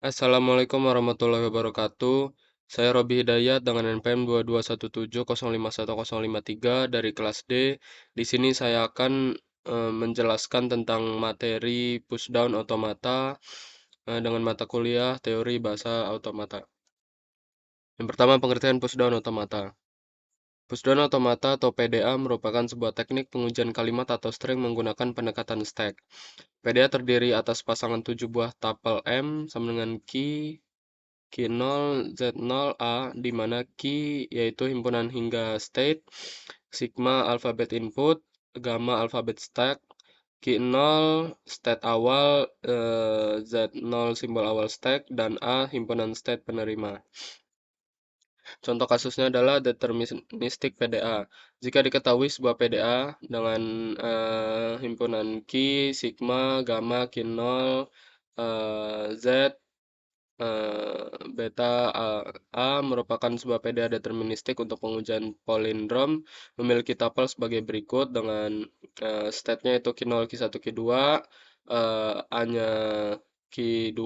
Assalamualaikum warahmatullahi wabarakatuh. Saya Robi Hidayat dengan NPM 22170510053 dari kelas D. Di sini saya akan menjelaskan tentang materi pushdown automata dengan mata kuliah teori bahasa automata. Yang pertama, pengertian pushdown automata. Pushdown automata atau PDA merupakan sebuah teknik pengujian kalimat atau string menggunakan pendekatan stack. PDA terdiri atas pasangan 7 buah tupel M sama dengan key Q0, Z0, A, di mana key yaitu himpunan hingga state, sigma alfabet input, gamma alfabet stack, Q0 state awal, Z0 simbol awal stack, dan A himpunan state penerima. Contoh kasusnya adalah deterministic PDA. Jika diketahui sebuah PDA dengan himpunan key, sigma, gamma, Q0, Z, beta A merupakan sebuah PDA deterministik untuk pengujian palindrom memiliki tupel sebagai berikut dengan state-nya itu Q0, Q1, Q2, A-nya Q2,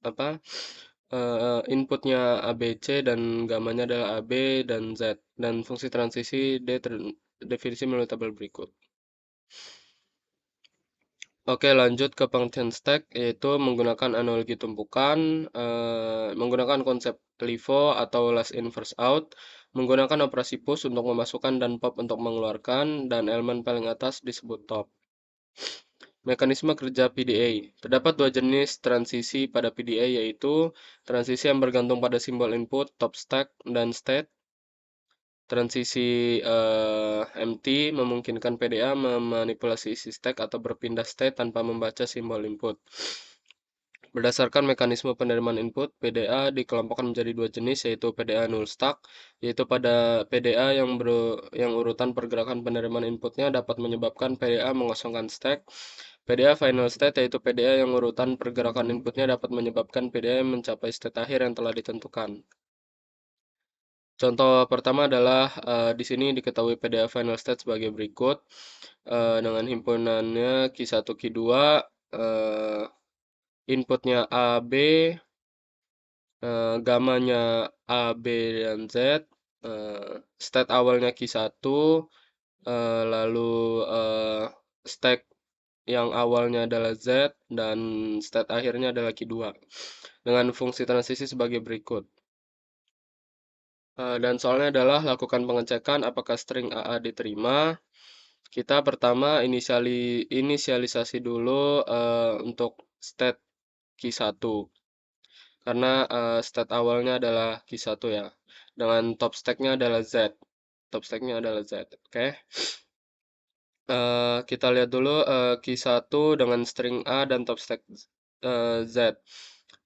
apa inputnya ABC dan gamanya adalah AB dan Z, dan fungsi transisi D terdefinisi melalui tabel berikut. Oke, lanjut ke pengertian stack, yaitu menggunakan analogi tumpukan, menggunakan konsep LIFO atau last in first out, menggunakan operasi push untuk memasukkan dan pop untuk mengeluarkan, dan elemen paling atas disebut top. Mekanisme kerja PDA. Terdapat dua jenis transisi pada PDA, yaitu transisi yang bergantung pada simbol input, top stack, dan state. Transisi empty memungkinkan PDA memanipulasi isi stack atau berpindah state tanpa membaca simbol input. Berdasarkan mekanisme penerimaan input, PDA dikelompokkan menjadi dua jenis, yaitu PDA null stack, yaitu pada PDA yang urutan pergerakan penerimaan inputnya dapat menyebabkan PDA mengosongkan stack. PDA final state, yaitu PDA yang urutan pergerakan inputnya dapat menyebabkan PDA mencapai state akhir yang telah ditentukan. Contoh pertama adalah di sini diketahui PDA final state sebagai berikut, dengan himpunannya Q1, Q2, inputnya A, B, gamanya A, B, dan Z, state awalnya Q1, lalu stack yang awalnya adalah Z, dan state akhirnya adalah Q2, dengan fungsi transisi sebagai berikut. Dan soalnya adalah lakukan pengecekan apakah string AA diterima. Kita pertama inisialisasi dulu untuk state Q1. Karena state awalnya adalah Q1 ya. Dengan top stack-nya adalah Z. Top stack-nya adalah Z. Oke. Kita lihat dulu Q1 dengan string A dan top stack Z.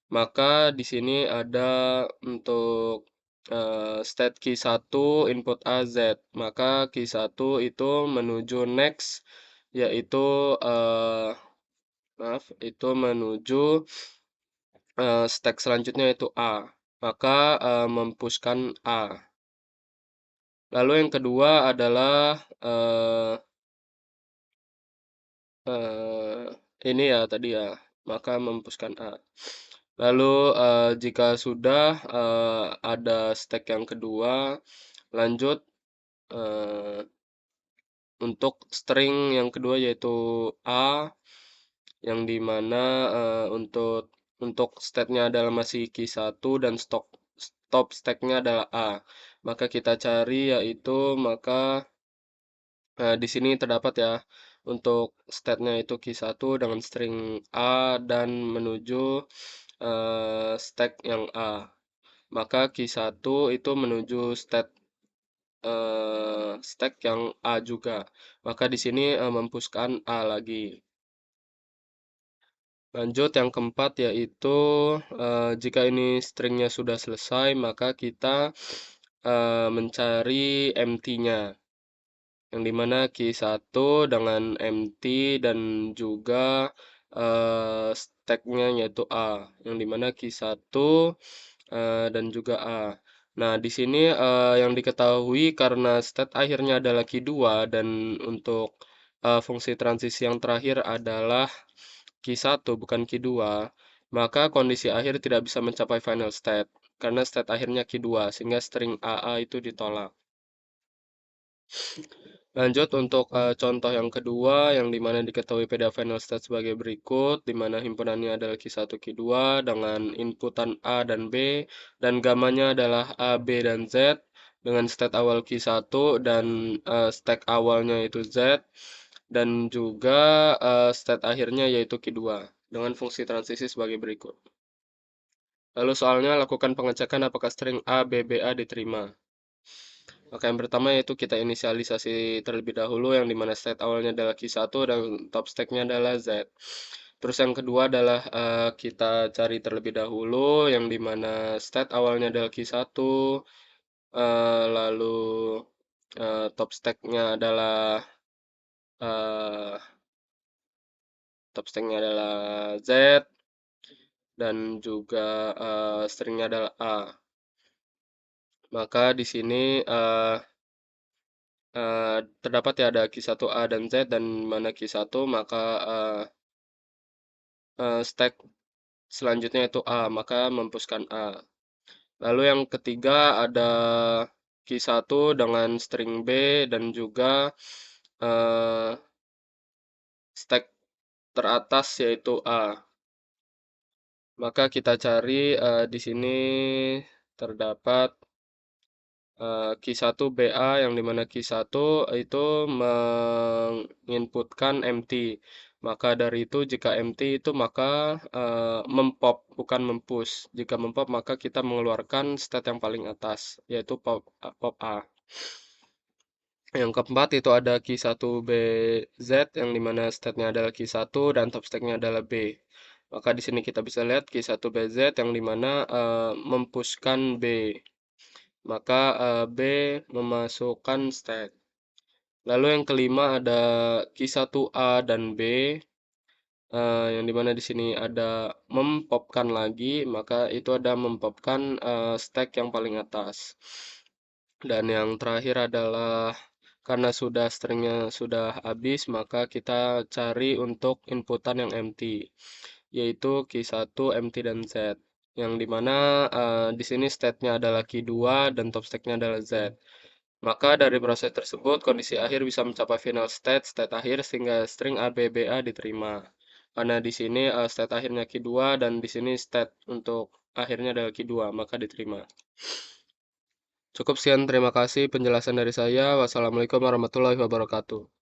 Maka di sini ada untuk state Q1 input A Z. Maka Q1 itu menuju next, yaitu itu menuju stack selanjutnya yaitu A. Maka mempushkan A. Lalu yang kedua adalah ini ya tadi ya, maka mempushkan A. Lalu jika sudah ada stack yang kedua, lanjut untuk string yang kedua yaitu A, yang dimana untuk state-nya adalah masih Q1 dan stop stack-nya adalah A. Maka kita cari yaitu di sini terdapat ya untuk state-nya itu Q1 dengan string A dan menuju stack yang A. Maka Q1 itu menuju stack yang A juga. Maka di sini mempushkan A lagi. Lanjut yang keempat yaitu jika ini stringnya sudah selesai, maka kita mencari empty-nya. Yang dimana Q1 dengan empty dan juga stack-nya yaitu A. Yang dimana Q1 dan juga A. Nah, di sini yang diketahui karena state akhirnya adalah Q2 dan untuk fungsi transisi yang terakhir adalah Q1 bukan Q2, maka kondisi akhir tidak bisa mencapai final state, karena state akhirnya Q2, sehingga string AA itu ditolak. Lanjut untuk contoh yang kedua, yang dimana diketahui pada final state sebagai berikut, dimana himpunannya adalah Q1, Q2 dengan inputan A dan B, dan gamanya adalah A, B, dan Z, dengan state awal Q1 dan stack awalnya itu Z, dan juga state akhirnya yaitu Q2, dengan fungsi transisi sebagai berikut. Lalu soalnya lakukan pengecekan apakah string A, B, BA diterima. Maka yang pertama yaitu kita inisialisasi terlebih dahulu yang dimana state awalnya adalah Q1 dan top stacknya adalah Z. Terus yang kedua adalah kita cari terlebih dahulu yang dimana state awalnya adalah Q1, lalu top stacknya adalah eh, Z dan juga stringnya adalah A. Maka di sini terdapat ya ada Q1A dan Z dan mana Q1 maka stack selanjutnya itu A, maka mempuskan A. Lalu yang ketiga ada Q1 dengan string B dan juga eh, stack teratas yaitu A. Maka kita cari di sini terdapat Q1 BA yang dimana Q1 itu menginputkan empty. Maka dari itu jika empty itu maka mempop bukan mempush. Jika mempop maka kita mengeluarkan state yang paling atas yaitu pop A. Yang keempat itu ada Q1BZ yang dimana state-nya adalah Q1 dan top stack-nya adalah B. Maka di sini kita bisa lihat Q1BZ yang dimana mempushkan B. Maka B memasukkan state. Lalu yang kelima ada Q1A dan B, yang dimana di sini ada mempopkan lagi, maka itu ada mempopkan stack yang paling atas. Dan yang terakhir adalah karena sudah stringnya sudah habis, maka kita cari untuk inputan yang empty, yaitu Q1, empty, dan Z. Yang dimana di sini state-nya adalah Q2 dan top stack-nya adalah Z. Maka dari proses tersebut, kondisi akhir bisa mencapai final state, state akhir, sehingga string ABBA diterima. Karena di sini state akhirnya Q2 dan di sini state untuk akhirnya adalah Q2, maka diterima. Cukup sekian, terima kasih penjelasan dari saya. Wassalamualaikum warahmatullahi wabarakatuh.